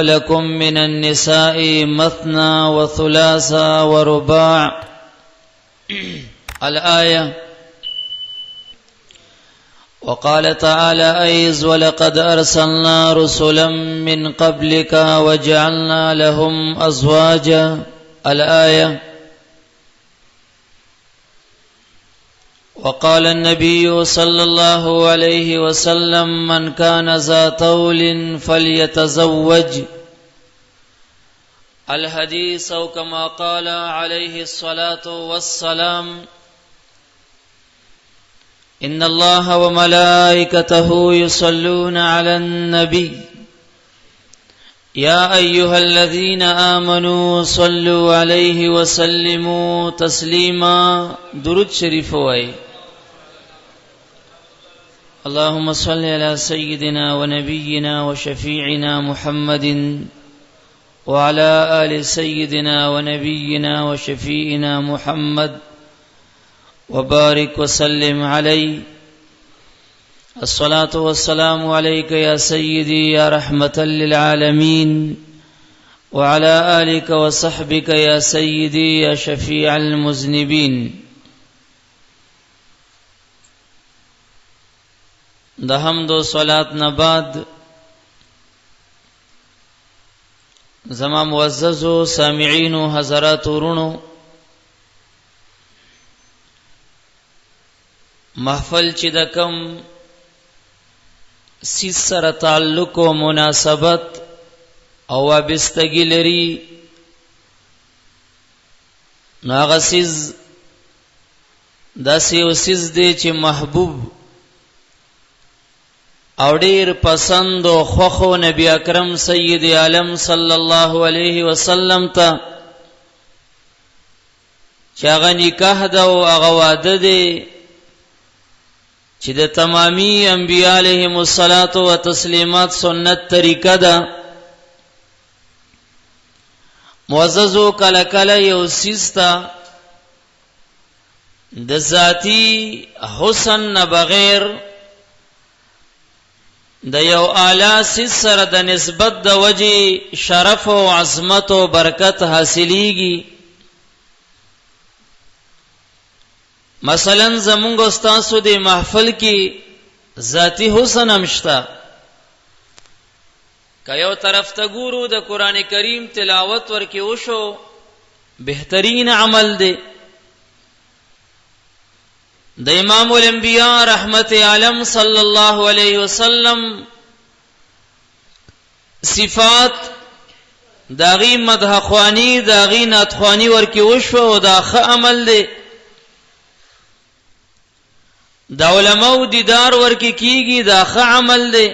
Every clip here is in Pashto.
لكم من النساء مثنى وثلاث ورباع الآية. وقال تعالى أيضا ولقد أرسلنا رسلا من قبلك وجعلنا لهم أزواجا الآية. وقال النبي صلى الله عليه وسلم من كان ذا طول فليتزوج الحديث أو كما قال عليه الصلاة والسلام إن الله وملائكته يصلون على النبي يا أيها الذين آمنوا صلوا عليه وسلموا تسليما. درود شريف وای. اللهم صل على سيدنا ونبينا وشفيعنا محمد وعلى آل سيدنا ونبينا وشفيعنا محمد وبارك وسلم عليه. الصلاة والسلام عليك يا سيدي يا رحمة للعالمين وعلى آلك وصحبك يا سيدي يا شفيع المذنبين. د حمد و صلات نه بعد زما معززو سامعینو حضرات ورونو، محفل چې د کم سیس سره تعلق و مناسبت او وابستګی لري نو هغه سیز داسې یو سیز دی چې محبوب او ډیر پسند او خوخو نبی اکرم سید عالم صلی الله علیه وسلم ته چې هغه نکاح ده او هغه واده دی چې د تمامی انبیاء علیهم الصلاۃ والتسلیمات سنت طریقه ده. معززو کله کله یو سیستا د ذاتی حسن نه بغیر د یو اعلی سیس سره د نسبت د وجه شرف او عظمت او برکت حاصلیږي. مثلا زمونږ استادو د محفل کې ذاتی حسن همشتا، که یو طرف ته ګورو د قران کریم تلاوت ورکې وشو بهترین عمل دی. د امام الانبیاء رحمت عالم صلی الله علیه وسلم صفات داغي مدح خوانی داغي نعت خوانی ورکې وشو او دا ښه عمل دی. دا علماء دیدار ورکی کیږي دا ښه عمل دی.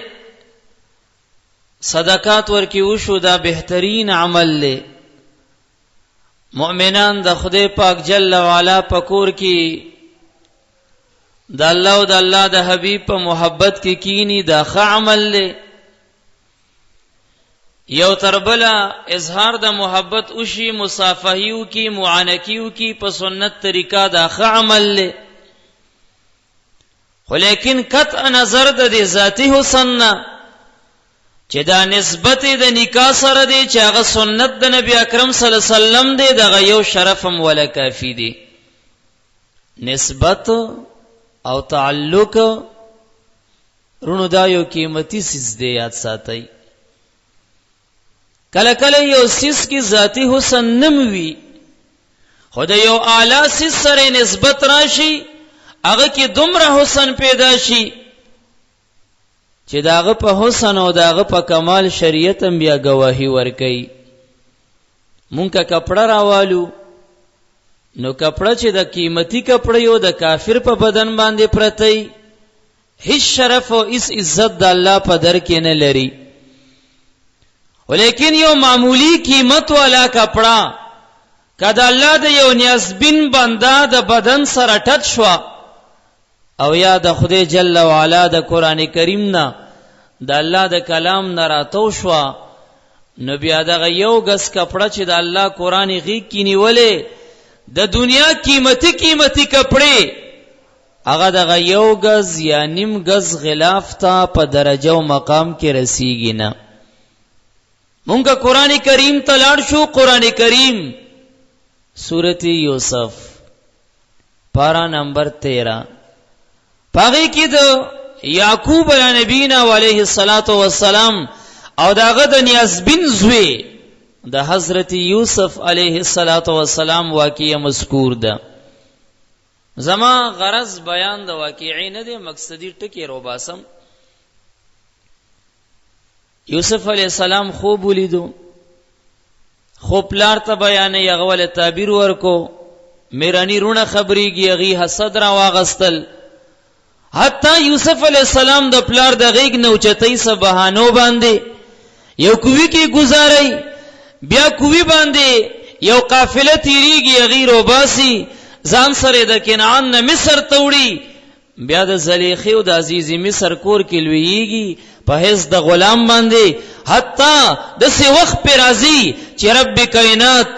صدقات ورکی وشو دا بهترین عمل دی. مؤمنان د خدای پاک جل وعلا پکور کی د الله او د الله د حبیب په محبت کې کینی دا ښه عمل دی. یو تربلا اظهار د محبت وشي مصافحیو کی معانکیو کی په سنت طریقہ دا ښه عمل دی. ولیکن قطع نظر د ذاتی حسن نه چې دا نسبت د نکاح سره دی چې هغه سنت د نبی اکرم صلی الله علیه وسلم دی دغه یو شرف هم ولا کافی دی. نسبت او تعلق رونو دا یو قیمتي سیس دی، یاد ساتئ. کله کله یو سیس کی ذاتی حسن نموي خو د یو اعلی سیس سره نسبت راشي هغه کې دومره حسن پیدا شي چې داغه په حسن او داغه په کمال شریعت هم بیا گواهی ورکي. مونږه کپڑا راوالو نو کپڑا چې د قیمتي کپڑا یو د کافر په بدن باندې پرتی هیڅ شرف او اس عزت د الله په در کې نه لري. ولیکن یو معمولی قیمت والا کپڑا کدا الله د یو نیازبین بندا د بدن سره ټچ شو او یا د خدای جل وعلا د قران کریم نه د الله د کلام نه راتو شو نو بیا دغه یو غس کپڑا چې د الله قران غي کینی ولې د دنیا قیمتي کپڑے هغه دغه یو غز یا نیم غز غلاف ته په درجه او مقام کې رسیږي نه. مونږه قران کریم تلاړ شو. قران کریم سورۃ یوسف پارا نمبر 13 پاغي کې د یعقوب علی نبینا علیه الصلاۃ والسلام او داغه د نیازبین زوی د حضرت یوسف علیه الصلاۃ والسلام واقعه مذکور ده. زما غرض بیان د واقعې نه دی، مقصدی ټکی روباسم. یوسف علیہ السلام خوب ولیدو، خوب پلار ته بیان یې غول تعبیر ورکو، میرانی رونه خبرېږي، غي حسد را واغستل. حتی یوسف علیہ السلام د پلار د غیګ نو چتای سه بهانو باندې یو کوی کې گزارای، بیا کوی باندې یو قافله تیریږي، غیر وباسي، ځان سره د کنعان نه مصر توړي، بیا د زلیخې او د عزیز مصر کور کې لویږي په هیڅ د غلام باندې. حتی د سی وخت پر راځي چې رب کائنات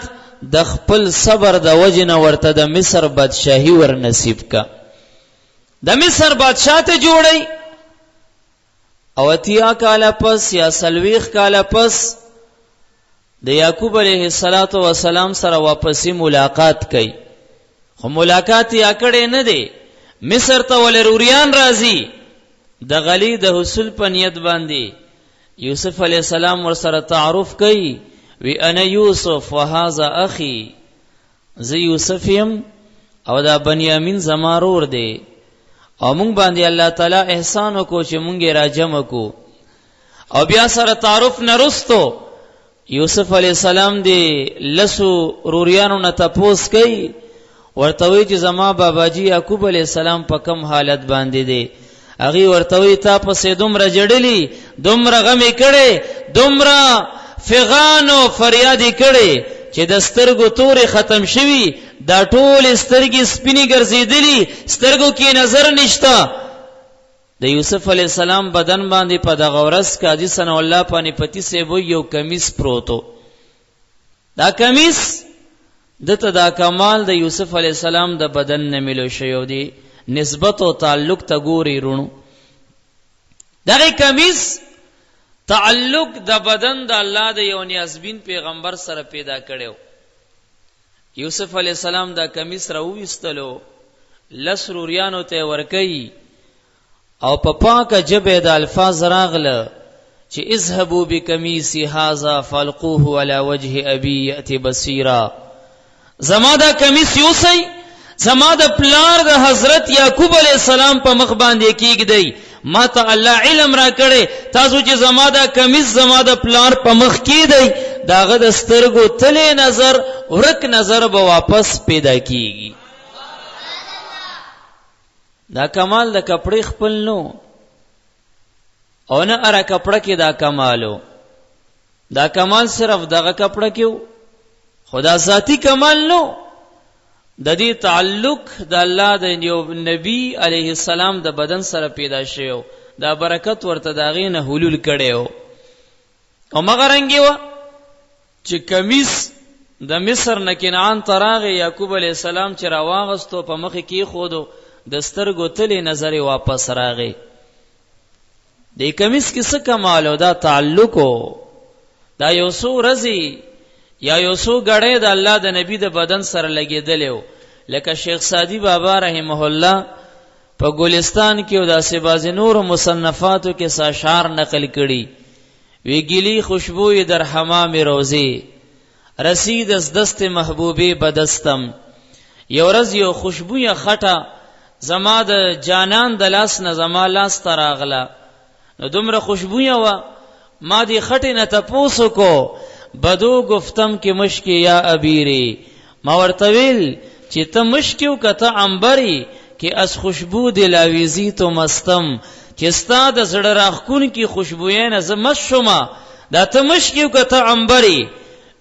د خپل صبر د وجنه ورته د مصر بادشاہي ور نصیب کا، د مصر بادشاہ ته جوړي. او اتیا کاله پس یا سلويخ کاله پس د یعقوب علیه السلام سره واپسی ملاقات کړي، خو ملاقات یې اکړې نه دی. مصر ته ولروریان راځي د غلی د حصول په نیت باندې. یوسف علیہ السلام ور سره تعارف کوي، وی انا یوسف وهذا اخي، زه یوسف یم او دا بنیامین زما رور دی. او مونږ باندې الله تعالی احسان وکړو چې مونږ را جمع کو. او بیا سره تعارف نرستو یوسف علیہ السلام دی لسو روریانو نه تپوس کوي، ورته وی چې زما باباجی یعقوب علیہ السلام په کم حالت باندې دی. اغي ورته وی تا پسې دومره جړلی، دومره غمې کړي، دومره فغانو فریادي کړي چې د سترګو تورې ختم شوي، دا ټول سترګې سپینې ګرځېدلې، سترګو کې نظر نشته. د یوسف علیہ السلام بدن باندې په دغه ورځ قاضي ثنا الله پانی پتی سے وو یو کمیس پروتو. دا کمیس دته دا کمال د یوسف علیہ السلام د بدن نه ملو شیو دی، نسبت او تعلق ته ګوري رونو. دغه کمیس تعلق د بدن د الله د یو نیازبین پیغمبر سره پیدا کړو. یوسف علیہ السلام دا کمیس راوېستلو، لسروریانو ته ورکي، او په پاکه جبه د الفاظ راغله چې اذهبوا بکمیسی هذا فالقوه علی وجه ابي یاتی بصیرا. زما دا کمیس یوسی، زما د پلار د حضرت یعقوب علیہ السلام په مخ باندې کېږدی. ما ته الله علم را کړي، تاسو چې زما دا کمیس زما د پلار په مخ کېږدی، داغه د سترګو تلې نظر ورک نظر به واپس پیدا کیږي. دا کمال د کپڑے خپل نو، او نه اره کپڑا کې دا کمالو. دا کمال صرف دغه کپڑا کېو، خدا ذاتی کمال نو. د دې تعلق د الله د یو نبی علیه السلام د بدن سره پیدا شوی، دا برکت ورته داغې نه حلول کړي. او مغرنګي و چې کمیس د مصر نه کنعان تراغه یعقوب علیہ السلام چې راواغستو په مخ کې خودو، د سترګو تلې نظر واپس راغی. د کمیس کې څه کمال او دا تعلق، دا یو څو رزي یا یو څو غړې د الله د نبی د بدن سره لګېدلې. لکه شیخ سعدی بابا رحمه الله په ګلستان کې او داسې باز نور مصنفاتو کې اشعار نقل کړي. وی ګلی خوشبوئی در حمام روزی، رسید از دست محبوبی بدستم. یو ورځ یو خوشبوئی خټه زما د جانان د لاس نه زما لاس ته راغله، نو دومره خوشبوئی وا ما دی خټه نه تپوسو کو، بدو گفتم که مشکی یا ابیری. ما ورته ویل چې ته مشکیو کته عنبری، که از خوشبو دلاویزی تو مستم، چې ستا د زړه راخون کی خوشبوئی نه زمس شوما، دا ته مشکیو کته عنبری.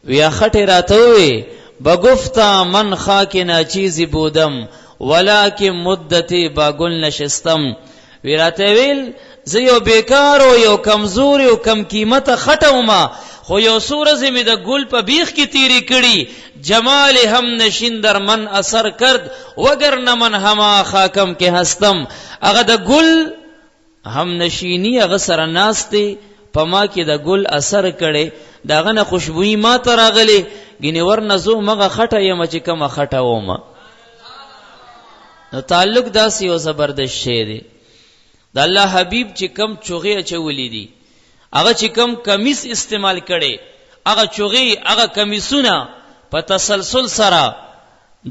ویا خټه راته وی بگفتا من خاک ناچیزی بودم ولکن مدتی با گل نشستم. وی راته ویل زه یو بیکار او یو کمزور او کم قیمت خټوما، خو یو سورز می د ګل په بیخ کې تیری کړي. جمال هم نشین در من اثر کرد وگر نه من هما خاکم کې هستم. هغه د ګل هم نشینی هغه سره ناشته په ما کې د ګل اثر کړي داغه نه خوشبوئی ما ته راغلی ګینې ورنه زه مغه خټه یم چې کومه خټه ومه. نو تعلق داسې یو زبردست شی دی. د الله حبیب چې کم چوغې اچولی دي هغه چې کم کمیس استعمال کړي هغه چوغې هغه کمیسونه په تسلسل سره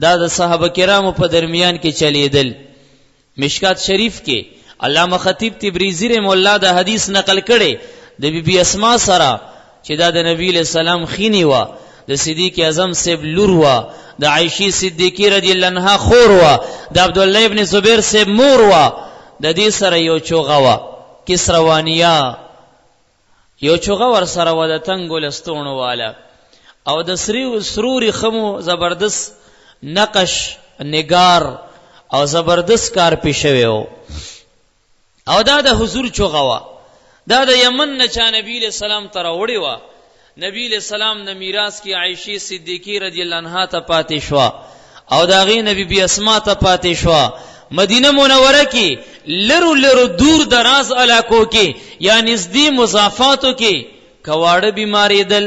دا د صحابه کرامو په درمیان کې چلیدل. مشکات شریف کې علامه خطیب تبریزی رحمه الله دا حدیث نقل کړي د بیبي اسماء سره چې دا د نبی له سلام خینی وا د صدیق اعظم سیب لور وا د عائشہ صدیقہ رضی الله عنها خور وا د عبد الله ابن زبیر سیب مور وا د دې سره یو چوغه وا کسروانیا یو چوغه ور سره و د تنګ لستونو والا او د سروري خمو زبردست نقش نگار او زبردست کار پیښوي او دا د حضور چوغه وا دا د یمن نه چا نبی له سلام تر وړي وا نبی له سلام نه میراث کی عائشہ صدیقہ رضی الله عنها ته پاتې شو او دا غي نبی بی اسماء ته پاتې شو. مدینه منوره کې لرو لرو دور دراز علاقو کې یا نزدې مضافاتو کې کواړه بیماری دل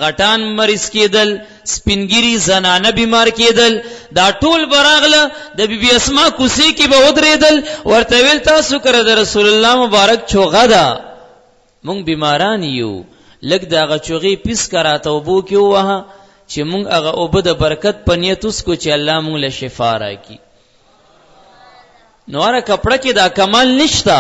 غټان مریض کېدل سپینګری زنانه بیمار کېدل دا ټول براغله د بیبي اسماء کوسي کې به ودرېدل ورته ویل تاسو کړه د رسول الله مبارک چوغه ده مونږ بیماران یو لګ دغه چوغي پیس کراته وبو کې وه چې مونږ هغه اوبه د برکت په نیت اوس کو چې الله مونږ له شفا راکړي. نواره کپڑا کې دا کمال نشتا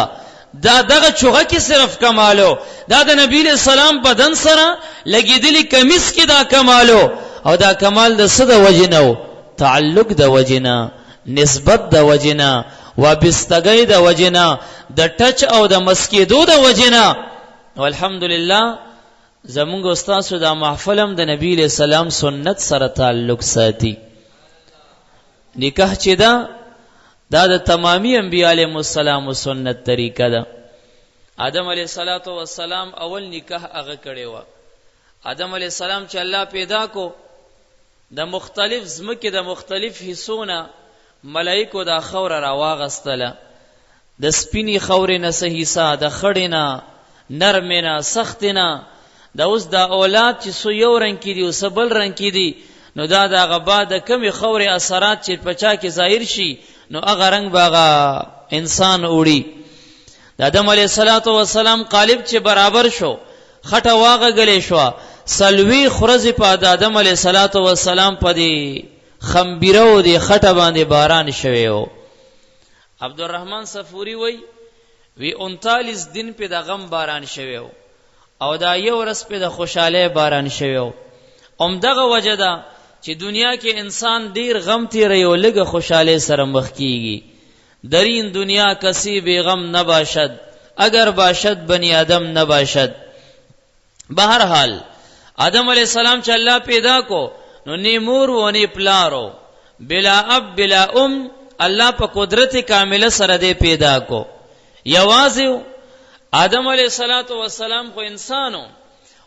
دا دغه چوغه کې صرف کمالو دا د نبی له سلام بدن سره لګیدلی کمیس کې دا کمالو او دا کمال د صد وجنو تعلق د وجنا نسبت د وجنا وابستګۍ د وجنا د ټچ او د مسکیدو د وجنا. والحمدلله زمونږ استاد دا محفلم د نبی له سلام سنت سره تعلق ساتي. نکاح چې دا د تمامی انبیاء علیهم السلام سنت طریقه ده. آدم علیه السلام اول نکاح هغه کړی و. آدم علیه السلام چې الله پیدا کو د مختلف زمکه د مختلف حصونه ملائکو دا خوره را واغستله د سپینی خورې نه صحیحه د خړینا نرمینا سختینا دا اوس دا اولاد چې سو یو رنگ کې دي او سبل رنگ کې دي نو دا د غبا د کمی خورې اثرات چې پچا کې ظاهر شي نو هغه رنگ باغه انسان وړي. د آدم علیه السلام قالب چې برابر شو خټه واغه غلې شو سلوی خرز په آدم علیه السلام په دی خمبیرو دی خټه باندې باران شوی او عبدالرحمن صفوری وی 39 دن په د غم باران شوی او دا یو ورځ په د خوشاله باران شوی. دغه وجدا چې دنیا کې انسان ډیر غم تیری او لږه خوشاله سره مخ کیږي. درین دنیا کسی بے غم نباشد اگر باشد بنی آدم نباشد. بہرحال آدم علیہ السلام چې الله پیدا کو نو نی مور و نی پلارو بلا اب بلا الله په قدرت کامله سره دې پیدا کو. یوازې آدم علیہ السلام خو انسانو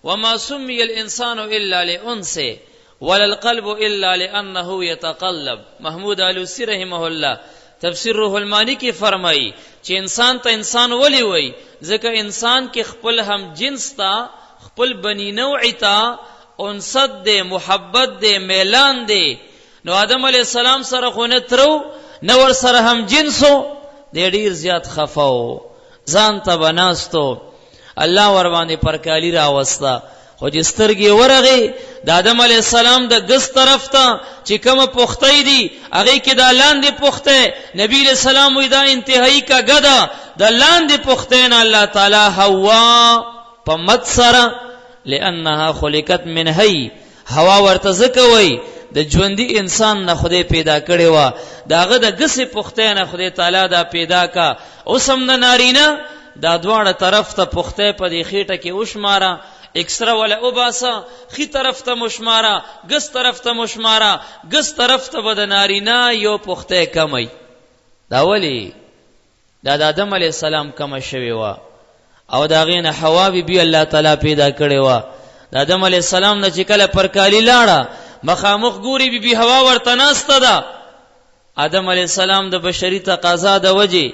وما سمي الانسان الا لانثى ولا القلب الا لانه يتقلب. محمود علوسی رحمه الله تفسیر روح المانی کی فرمائی چې انسان ته انسان ولی وای ځکه انسان کې خپل هم جنس تا خپل بنی نوع تا انصت دے محبت دے میلان دے. نو آدم علیہ السلام سره خو نه ترو نور سره هم جنسو دې ډیر زیات خفاو ځان ته بناستو الله ور باندې پرکالی را وستا خو جسترګي ورغه د آدم علی السلام د ګس طرف ته چې کوم پختې دي هغه کې د لاندې پخته نبی علیہ السلام وی دا انتهایی کا غدا د لاندې پختین الله تعالی حوا په مت سره لانها خلقت من هی هوا ورته زکوي د ژوندۍ انسان نه خدای پیدا کړي وا داغه د ګس پختین خدای تعالی دا پیدا کا اوسم د نارینه دا دواړه طرف ته پخته په دی خېټه کې وشماره اکسترا ولا وباسا خي طرف ته مشماره ګس طرف ته مشماره ګس طرف ته بد نارینا یو پخته کمي دا ولی دا د آدم علی السلام کم شوی وا او دا غینه حوا بی الله تعالی پیدا کړي وا د آدم علی السلام نه چې کله پر کالی لاړه مخامخ ګوري بی هوا ورته ناسته ده آدم علی السلام د بشری تقاضا د وجه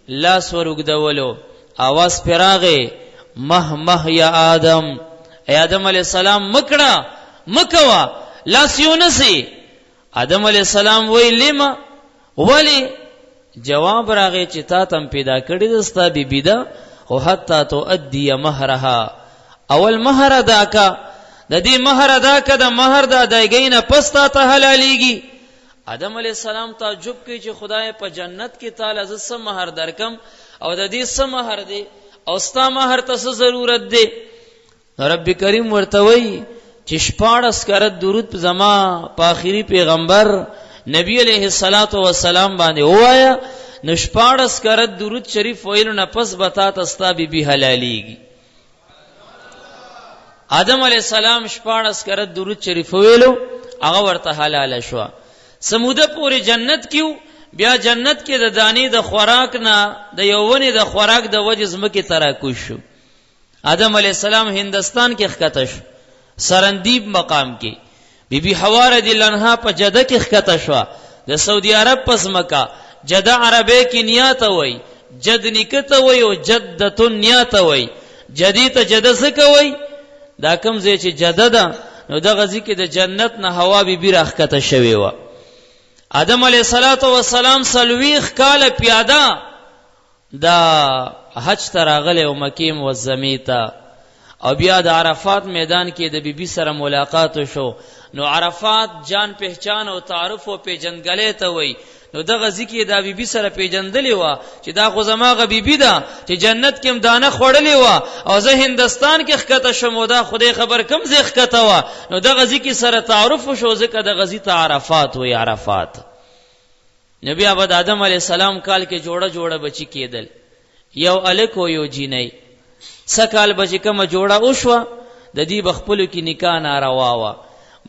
لاس ورګدولو आवाज پراغه مه یا آدم، اے آدم علیہ السلام مکڑا مکوا لاس یونسی. آدم علیہ السلام وی لما ولی جواب راغی چې تا تم پیدا کړی دستا بی بیدا او حتی تو ادی مہرها، اول مہر ادا کا، د دې مہر ادا کا، د مہر د ادایګۍ نه پس تا ته حلالیږي. آدم علیہ السلام تعجب کوي چې خدای په جنت کې تعالی ز سم مہر درکم او د دې سم مہر دی او ستا مہر ته څه ضرورت دی؟ رب کریم ورته وی چې 14 کرت درود زما په آخري پیغمبر نبی علیہ الصلوۃ والسلام باندې وایا، نو 14 کرت درود شریف ویلو نه پس بتا تستا بی بی حلالیږي. آدم علیہ السلام 14 کرت درود شریف ویلو هغه ورته حلال شو. سموده پوری جنت کیو، بیا جنت کې د دانی د خوراک نه د یوونی د خوراک د وجه زمکه تراکوش شو. آدم علیہ السلام هندستان کې ښکته شو، سرندیب مقام کې. بی بی حوا رضی اللہ عنہا په جده کې ښکته شو، د سعودي عرب پس مکه. جده عربی کې نیات وای، جد نکته وای او جدۃ نیات وای. جدی ته جده څه کوي؟ دا کوم ځای چې جده ده نو دغه ځای کې د جنت نه هوا بی بی راښکته شوی و. آدم علیہ الصلوۃ والسلام سلویخ کال پیاده دا حج تراغله او مکه معظمه ته، او بیا د عرفات میدان کې د بیبي سره ملاقات شو. نو عرفات جان پہچان او تعارف او پیجنګلې ته وای. نو دغه ځکه دا بیبي سره پیجندلې و چې دا خو زماغه بیبي ده چې جنت کې مدانه خوړلې و او زه هندستان کې ښکته شم، دا خدای خبر کم زه ښکته و. نو دغه ځکه سره تعارف شو، ځکه د غزي ته عرفات وای. عرفات نبی آباد آدم علیہ السلام کال کې جوړه جوړه بچی کېدل، یو الکو یو جینۍ. سکال بچی کما جوړه اوشوا د دې بخپلو کې نکاح ناروا وا.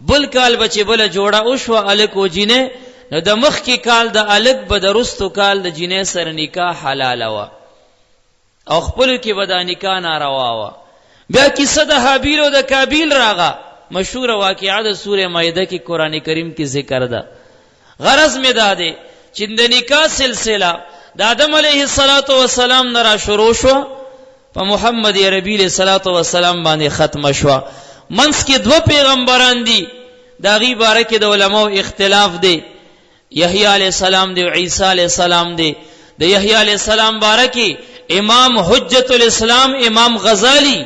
بل کال بچی بل جوړه اوشوا الکو جینۍ، نو د مخ کې کال د الک بدرستو کال د جینۍ سره نکاح حلال وا او خپلو کې بدا نکاح ناروا وا. بیا کیسه د حابیل او د کابیل راغه، مشهور واقعه د سوره مائده کې قران کریم کې ذکر ده. غرض می ده چې د نکاح سلسله د آدم علیه السلام نه را شروع شو، په محمد عربی علیہ الصلوۃ والسلام باندې ختم شو. منس کې دو پیغمبران دي، دا غي باره کې د علماو اختلاف دی. یحیی علیہ السلام دی او عیسی علیہ السلام دی. د یحیی علیہ السلام باره کې امام حجت الاسلام امام غزالی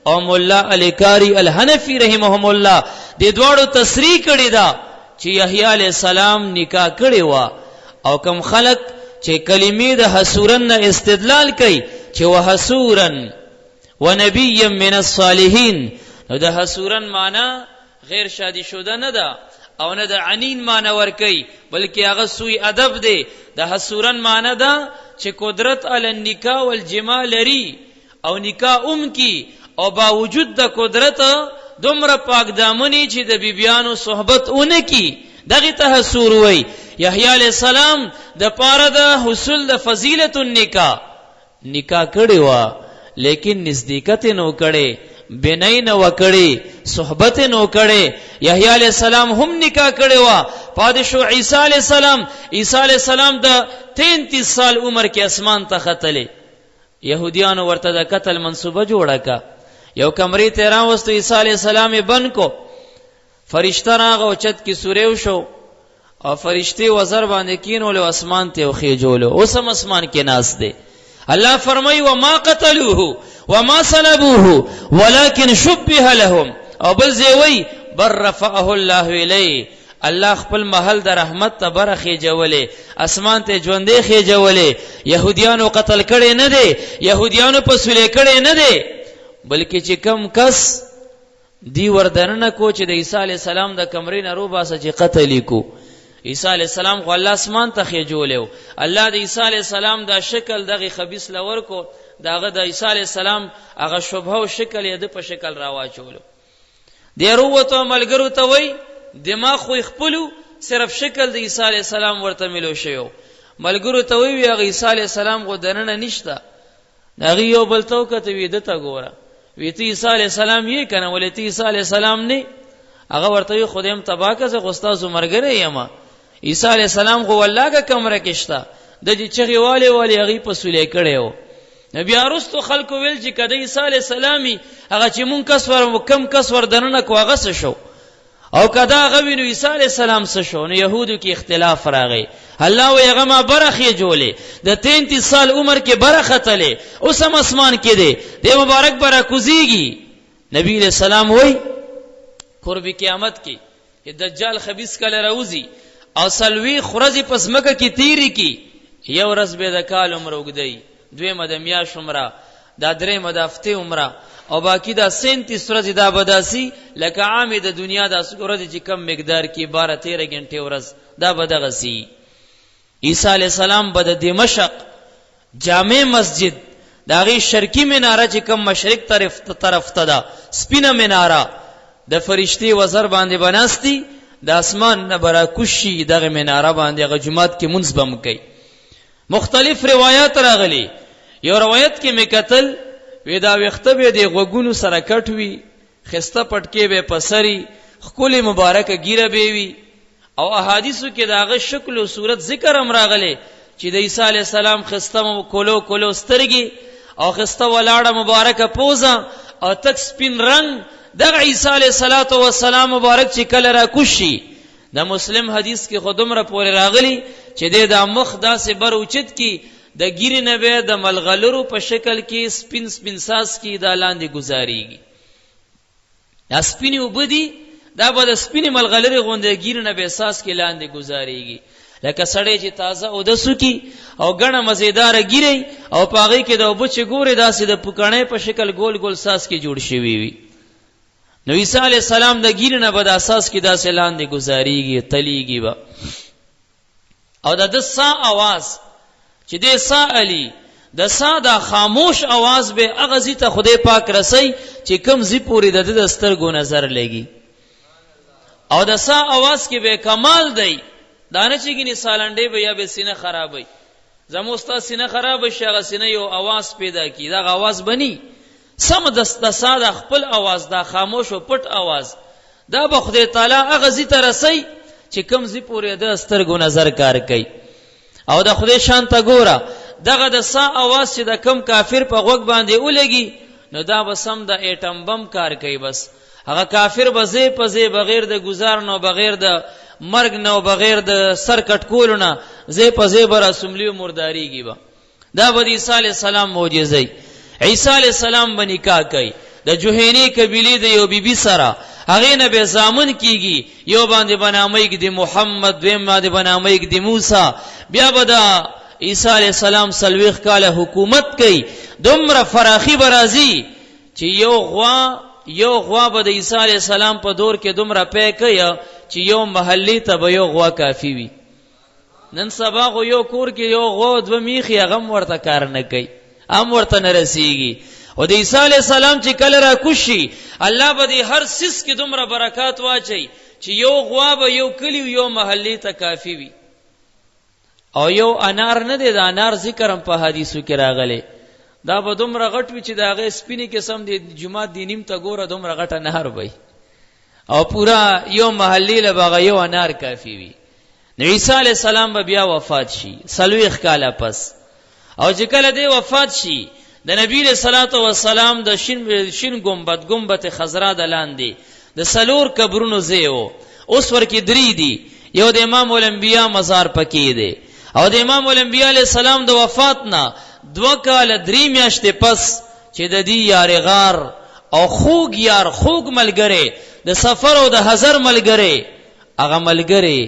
او مولا علی کاری الحنفی رحمهم الله د دوړو تصریح کړی دا چې یحیی علیہ السلام نکاح کړی و. او کم خلق چې کلمې د حسورن نه استدلال کوي چې وحسورن ونبی من الصالحین، نو د حسورن معنی غیر شادی شده نه ده او نه د عنین معنی ور کوي، بلکې هغه سوی ادب دی. د حسورن معنی ده چې قدرت علی النکاح والجماع لري او نکاح کی او باوجود د قدرت دومره پاک دامنی چې د بیبیانو صحبت اون کی، دغه ته حسور وای. یحیی علیہ السلام د پاره د حصول د فضیلت النکاح نکاح کړي وا، لیکن نزدېکت نو کړي، بنای نو کړي، صحبت نو کړي. یحیی علیہ السلام هم نکاح کړي وا. پادشاه عیسی علیہ السلام، عیسی علیہ السلام د 33 سال عمر کې اسمان ته ختلې. يهوديانو ورته د قتل منسوبه جوړه کا. یو کمرې ته راوستو، عیسی علیہ السلام بند کو. فرشتہ راغو چت کې سوریو شو او فرشتي وزر باندې کینول او اسمان ته خېجول. اوسم اسمان کې ناس دي. الله فرمای وما قتلوه وما صلبوه ولكن شبه لهم، او بل زوی بر رفعه الله الیه. الله خپل محل د رحمت ته برخه جوړلې، اسمان ته ژوندې خېجولې. يهوديانو قتل کړي نه دي، يهوديانو په سولې کړي نه دي، بلکې چې کم کس دی وردننه کو چې د عیسی علی السلام د کمرې نه رو باسه چې قتل کو. عیسی علی السلام خو الله اسمان ته خېجولیو. الله د عیسی علی السلام دا شکل دغه خبيث لور کو، داغه د عیسی علی السلام هغه شوبه او شکل یې د په شکل راواچولو. دی وروته ملګرو ته وای دماغ خو خپلو، صرف شکل د عیسی علی السلام ورته ملو شیو. ملګرو ته وای هغه عیسی علی السلام غو دننه نشته. هغه یو بل توکته وې د تا ګوره، ویته عیسی علی السلام یې کنه ولته عیسی علی السلام نه. هغه ورته خدایم تباکه زه غستازو مرګره یم. عیسی علیہ السلام خو الله کا کمره کې شتا، د دې چغي والے هغه په سولې کړو. نبی ارستو خلکو ویل چې کده عیسی علیه السلام هغه چې مون کس ور کم کس ور دننه کو هغه څه شو او کدا هغه وینو عیسی علیه السلام څه شو. نو يهودو کې اختلاف راغی. الله و هغه ما برخه جوړې د 33 سال عمر کې برخه تله اوس هم اسمان کې دی د مبارک برا کوزيږي. نبی علیہ السلام وای قرب قیامت کې دجال خبيث کله راوځي او سلوي خرزي پس مکه کې تیری کی یو ورځ به د کال عمر وګدی دویمه د میاشت عمره دا دریمه د هفته عمره او باقی دا 37 ورځې دا بداسي لکه عام د دنیا د ورځې چې کم مقدار کې 12-13 غنټه ورځ دا بدغسي. عیسی علی السلام به د دمشق جامع مسجد داغي شرقي مناره چې کم مشرق طرف ته ده سپینه مناره د فرشتي وزر باندې بناستی د اسمان نه برا کوشي دغه مناره باندې غ جمعات کې منځ بم کوي. مختلف روایت راغلي. یو روایت کې مکتل وی دا وخته به دی غوګونو سره کټوي خسته پټکي به پسري خپل مبارکه ګیره به وي او احادیثو کې داغه شکل او صورت ذکر هم راغلي چې د عیسی علی السلام خسته کولو سترګي او خسته ولاړه مبارکه پوزا او تک سپین رنگ دغه عیسی علیه السلام مبارک چې کله را کوشي د مسلم حدیث کې خودم را پورې راغلی چې د مخ داسې بر اوچت کی د ګیری نه به د ملغلرو په شکل کې سپین ساس کی د لاندې گزاريږي. دا سپینی وبدي دا به د سپینی ملغلري غونډه ګیری نه به ساس کې لاندې گزاريږي لکه سړی چې تازه او د سکی او غنه مزیدار ګیری او پاغي کې د وبچ ګوري داسې د پکړې په شکل ګول ګول ساس کې جوړ شوی وي. نو عیسی علیہ السلام د ګیر نه بد اساس کې داسې لاندې گزاريږي تلیږي با او د سا आवाज چې د سا علی د سا د خاموش आवाज به اغزی ته خدای پاک رسي چې کم زی پوری د دسترګو نظر لګي او د سا आवाज کې به کمال دی دانه چې ګني سالنډې به یا به سینه خرابوي زموستا سینه خراب شي هغه سینه یو आवाज پیدا کی دا आवाज بني سم د ساده خپل आवाज دا خاموش او پټ आवाज دا به خدای تعالی هغه زی ته رسي چې کم زی پورې د سترګو نظر کار کوي او د خدای شان ته ګوره دغه د سا आवाज چې د کم کافر په غوږ باندې ولګي نو دا به سم د اټم بم کار کوي. بس هغه کافر به زی په زی بغیر د گزار نو بغیر د مرګ نو بغیر د سر کټ کولو نه زی په زی بر اسمبلی مرداریږي با دا به عیسی علی السلام معجزه. عیسی علیہ السلام باندې نکاح کوي د جوهینی قبیله د یو بیبي سره هغه نه به زامن کیږي یو باندې بنامه کې د محمد دویم باندې بنامه کې د موسی بیا به د عیسی علیہ السلام سلويخ کاله حکومت کوي دومره فراخي برازي چې یو غوا به د عیسی علیہ السلام په دور کې دومره پې کوي چې یو محلي ته به یو غوا کافی وي. نن سبا خو یو کور کې یو غوا دو میخي غم ورته کار نه کوي ام ورته نرسیږي. او د عیسی علیہ السلام چې کله را کوشي الله به د هر سیس کې دومره برکات واچي چې یو غوا به یو کلی یو محلي ته کافی وي. او یو انار نه دی د انار ذکر هم په حدیثو کې راغلی دا به دومره غټ وي چې داغه سپینی قسم د جمعه د نیم ته ګوره دومره غټ انار وي او پورا یو محلي له باغ یو انار کافی وي. نو عیسی علیہ السلام به بیا وفات شي 40 کاله پس او چې کله دی وفات شي د نبی له صلوات و سلام د شین گنبد خضرا د لاندې د سلور قبرونو زیو اوس ورکی درې دي یو د امام الانبیاء مزار پکې دی او د امام الانبیاء علیہ السلام د وفات نه 2 کال 3 میاشتې پس چې د دې یار غار او خوږ ملګری د سفر او د هزار ملګری هغه ملګری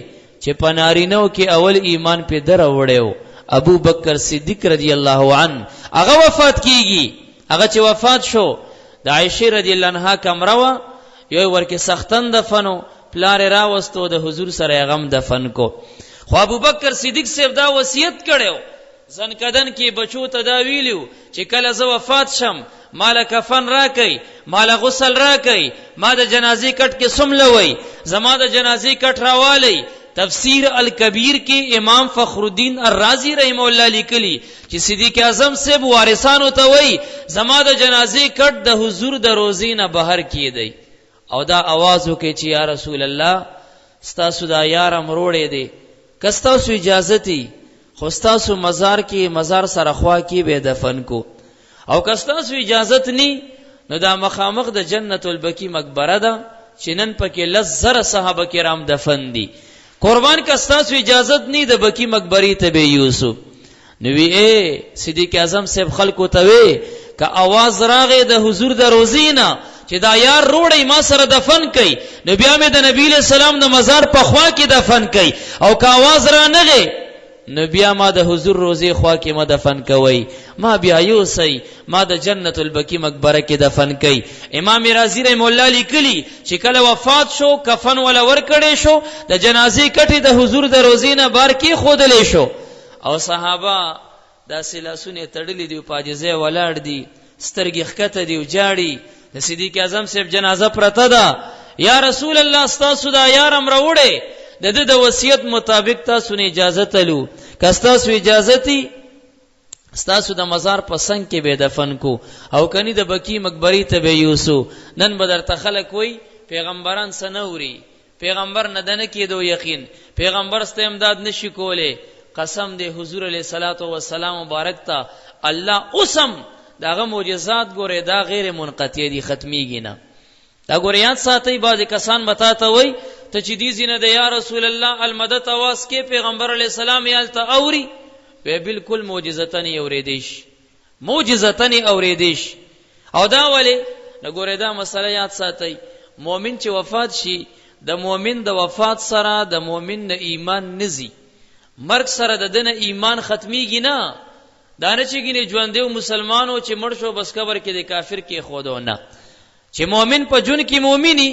چې پنارینو کې اول ایمان په در وړیو ابو بکر صدیق رضی الله عنه هغه وفات کیږي. هغه چې وفات شو د عائشه رضی الله عنها کمروا یو ورکه سختن دفنو پلار راوستو د حضور سره غم دفن کو. خو ابو بکر صدیق صاحب دا وصیت کړو ځنکدن کې بچو ته دا ویلو چې کله زه وفات شم مال کفن راکې مال غسل راکې ما د جنازې کټ کې سملوي زما د جنازې کټ راوالي. تفسیر الکبیر کې امام فخر الدین الرازی رحمه الله لیکلی چې صدیق اعظم سے وارثانو ته وای زما د جنازې کټ د حضور د روزینه بهر کیدی او دا आवाज وکي چې یا رسول الله ستاسو دا یار امروړې دی کستاسو اجازه تی خو ستاسو مزار کې مزار سره خوا کې به دفن کو. او کستاسو اجازت نی نو دا مخامخ د جنت البقیع مقبره ده چې نن پکې 10,000 صحابه کرام دفن دي. قربان کستاسو اجازت نی د بقیع مقبره ته به یوسف نو وی صدیق اعظم صاحب خلکو ته وی که आवाज راغې د حضور د روزینا چې دا یار روړی ما سره دفن کړي نو بیا مې د نبی له سلام د مزار په خوا کې دفن کړي او که आवाज را نغې نو بیا ما د حضور روزي خوا کې ما دفن کوي ما بیا یوسي ما د جنت البقیع مقبره کې دفن کړي. امام رازی رحم الله لیکلی چې کله وفات شو کفن ولا ور کړي شو د جنازې کټي د حضور د روزینه بار کې خودلې شو او صحابه دا سلاسونه تړلې دی پاجزه ولاړ دي سترګې ښکته دی او جاړي د صدیق اعظم صاحب جنازه پرته ده. یا رسول الله استاسو دا یار امر وړي د وصیت مطابق تاسو نه اجازه تلو کستاسو اجازهتي استاسو د مزار په څنګ کې به دفن کو او کني د بقیع مقبره ته به یوسو. نن بدر تخلق وای پیغمبران سنوري پیغمبر نه دنه کېدو یقین پیغمبر ست امداد نشي کوله قسم دې حضور علیہ الصلوۃ والسلام مبارک تا الله اوسم داغه معجزات ګوره دا غیر منقطع دي ختميږي نه دا ګوره یاد ساتي بعض کسان بتاته وای ته چې دې زینه د یا رسول الله المدد आवाज کې پیغمبر علیہ السلام یالته اوري و بالکل معجزتن اوریدیش معجزتن اوریدیش او دا ولی ګوره دا مسله یاد ساتي مؤمن چې وفات شي د مؤمن د وفات سره د مؤمن نه ایمان نزي مرګ سره د دنه ایمان ختميږي نه دا نه چې ګینه ژوندو مسلمانو چې مړ شو بس قبر کې د کافر کې خودو نه چې مؤمن په جون کې مؤمني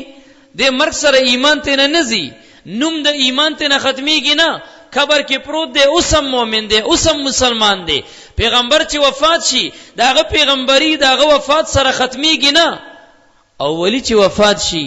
د مرګ سره ایمان ته نه نزي نوم د ایمان ته نه ختميږي نه قبر کې پروت دی اوسم مؤمن دی اوسم مسلمان دی. پیغمبر چې وفات شي داغه پیغمبري داغه وفات سره ختميږي نه او ولی چې وفات شي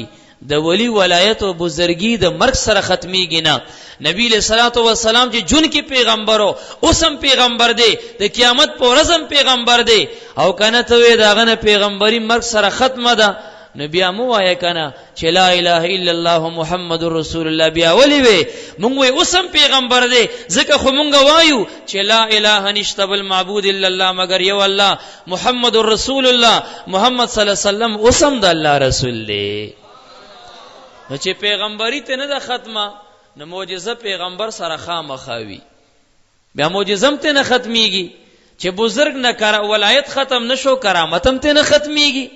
د ولی ولایت او بزرګي د مرګ سره ختميږي نه. نبی له صلوات و سلام چې جون کې پیغمبرو اوسم پیغمبر دی د قیامت پر ورځ پیغمبر دی او کنه ته داغه نه پیغمبري مرګ سره ختمه ده نبی امو وای کنه چې لا اله الا الله محمد رسول الله بیا ولی وی مونږ وی اوسم پیغمبر دی ځکه خو مونږ وایو چې لا اله نشته بل معبود الا الله مگر یو الله محمد رسول الله محمد صلی الله علیه وسلم اوسم د الله رسول دی. نو چې پیغمبري ته نه ده ختمه نو معجزه پیغمبر سره خامخاوي بیا معجزم ته نه ختميږي چې بزرګ نه کړه ولایت ختم نشو کرامتم ته نه ختميږي.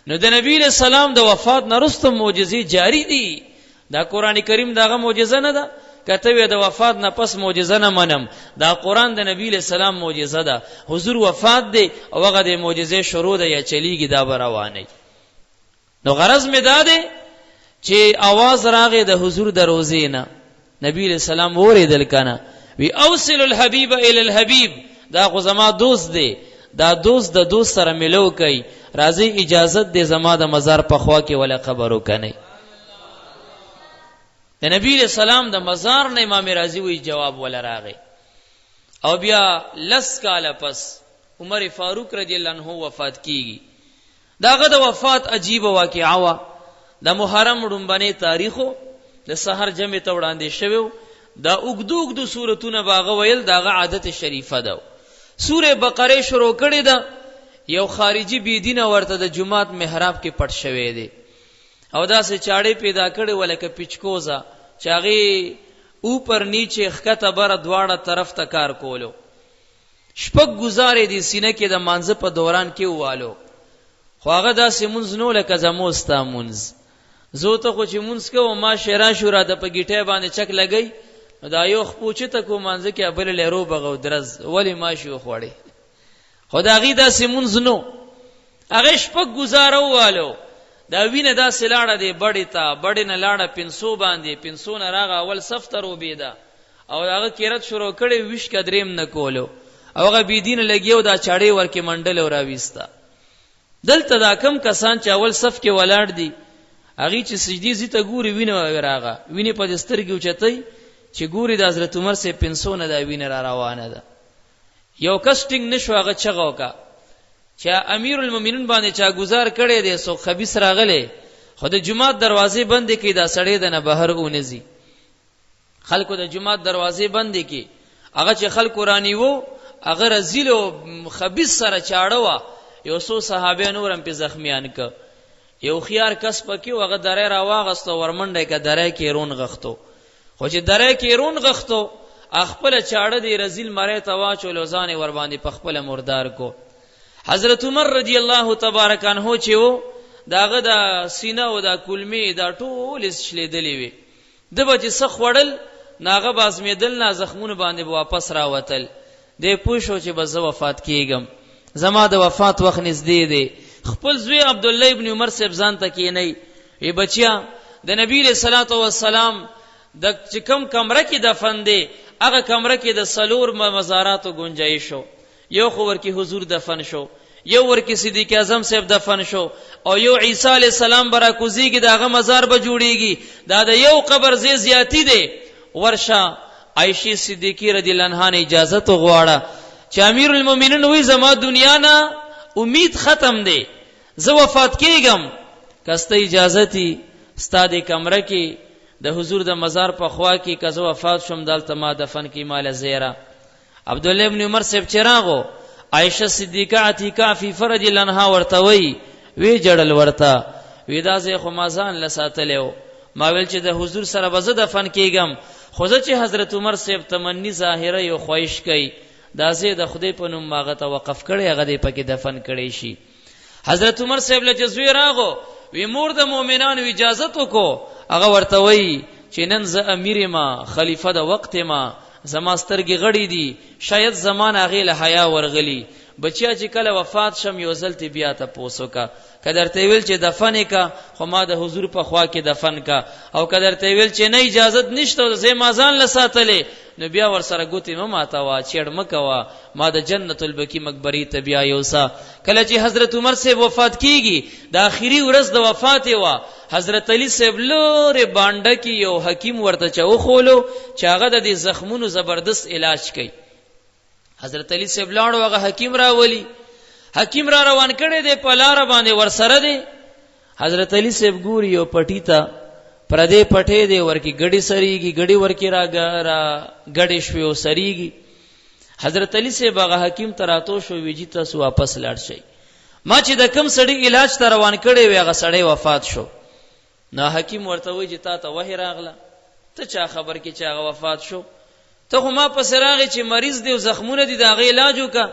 نو د نبی له سلام د وفات نه وروسته معجزې جاری دي. دا قران کریم داغه معجزه نه ده کته وی د وفات نه پس معجزه نه منم دا قران د نبی له سلام معجزه ده حضور وفات دی او هغه د معجزې شروع ده یا چلیږي دا روانه. نو غرض می داده چې आवाज راغې د حضور د روزینا نبی له سلام اوریدل کنه وی اوصل الحبیب الی الحبیب دا خو زما دوست دی دا دوست د دوست سره ملو کوي راځي اجازت دې زما د مزار په خوا کې ولا قبر وکني. د نبی له سلام د مزار نه امام رازی وی جواب ولا راغی او بیا لس کاله پس عمر فاروق رضی الله عنه وفات کیږي. داغه د وفات عجیب واقعا وا د محرم ډومبنه تاریخو د سحر جمع ته وړاندې شوی دا وګدوګ سورتونه باغه ویل داغه عادت شریفه ده. سوره بقره شروع کړي ده یو خارجي بيدینه ورته د جمعات محراب کې پټ شوی دی او دا سه چاړې پیدا کړي ولکه پچکوزا چاغي اوپر نیچه خکته بر دواړه طرف ته کار کولو شپږ گزارې دي سینه کې د مانزه په دوران کې والو خو هغه دا سیمونز نو لکه زموستا مونز زه ته خو چې مونږ کو ما شرا شورا د پګیټه باندې چک لګی دا یو خپوچه ته کو مانځه کې ابل لرو بغو درز ولی ما شو خوړې خدای دا سیمونز نو هغه شپږ گزارو والو دا وینه دا سلاړه دی بډی تا بډی نه لاړه پنسو باندې پنسو نه راغه اول صفتر وبیدا او هغه کیرت شروع کړي وش کدریم نه کولو او هغه بيدین لګیو دا چاړې ورکه منډل او راويستا دلته دا کم کسان چې اول صف کې ولاړ دي هغه چې سجدي زیته ګوري وینه راغه وینه په دسترګو چتای چې ګوري د حضرت عمر سه پنسونه دا وینه را روانه ده یو کسټینګ نشو هغه چغو کا چې امیر المؤمنین باندې چا گزار کړي دي سو خبيث راغله خود جمعه دروازې بندې کړي دا سړی د نه بهر اونځي خلکو د جمعه دروازې بندې کړي هغه چې خلکو رانی وو هغه رزیل او خبيث سره چاړه وا یو څو صحابه نورم په زخمیان ک یو خيار کس پکې هغه درې را واغستو ورمنډه ک درې کې رون غختو خو چې درې کې رون غختو خپل چاړه دی رزیل مړی ته واچولو ځان ور باندې په خپل مردار کو حضرت عمر رضی الله تبارک عنہ چې وو داغه د سینه او د کلمې دا ټول شلیدلې وي د بچ سخ وړل ناغه بازمیدل نه زخمونه باندې واپس راوتل دې پوښو چې بز وفات کیږم زما د وفات وخت نږدې دی خپل زوی عبد الله ابن عمر صاحب ځان ته کې نه ای بچیا د نبی له صلوات و سلام د چکم کمره کې دفن دی هغه کمره کې د سلور مزاراتو گنجایش شو یو خو ورکی حضور دفن شو یو ورکی صدیق اعظم صاحب دفن شو او یو عیسی علی السلام برا کوزیږي داغه مزار به جوړیږي دا د یو قبر زیاتی دی ورشه عائشہ صدیقہ رضی الله عنها اجازه تو غواړه چې امیر المؤمنین وې زما دنیا نه امید ختم دی زه وفات کېږم کسته اجازه تی ستاده کمره کې د حضور د مزار په خوا کې کزه وفات شوم دلته ما دفن کې مال زیرا عبد الله ابن عمر صاحب چراغو عائشہ صدیقہ عتیقہ فی فرج لنها ورتوي وی جړل ورتا ودا زه خو مازان لساتلو ما ویل چې د حضور سره بزه دفن کېږم خو چې حضرت عمر صاحب تمنی ظاهره یو خواهش کوي دا زه د خدای په نوم ماغه ته وقف کړي هغه دې پکې دفن کړي شي حضرت عمر صاحب له جزوی راغو وی مور د مؤمنانو اجازه تو کو هغه ورته وی چې نن زه امیر ما خلیفہ د وخت ما زما سترګې غړې دي شاید زمان هغه له حیا ورغلی بچیا چې کله وفات شم یو ځل بیا ته پوسوکا کدر ته ویل چې دفن کا خو ما د حضور په خوا کې دفن کا او کدر ته ویل چې نه اجازه نشته زه مازان لساتلې نو بیا ور سره ګوتې ما تا وا چېړ مکوا ما د جنت البقیع مقبرې ته بیا یوسا کله چې حضرت عمر سے وفات کیږي د اخیری ورځ د وفات وا حضرت علی صاحب لوري باندې کې یو حکیم ورته چو خولو چې هغه د زخمونو زبردست علاج کوي حضرت علی صاحب لاړو هغه حکیم راولي حکیم را روان کړي دی په لار باندې ور سره دی حضرت علی صاحب ګوري یو پټی ته پردې پټې دی ورکی غړي سریږي غړي ورکی را غړي شوی سریږي حضرت علی صاحب هغه حکیم تراتو شو ویجی تاسو واپس لاړ شئ ما چې د کم سړی علاج ته روان کړي وي هغه سړی وفات شو نو حکیم ورته وی چې تا ته وحی راغله ته چا خبر کې چې هغه وفات شو ته خو ما پس راغی چې مریض دی او زخمونه دي دا غي علاج وکا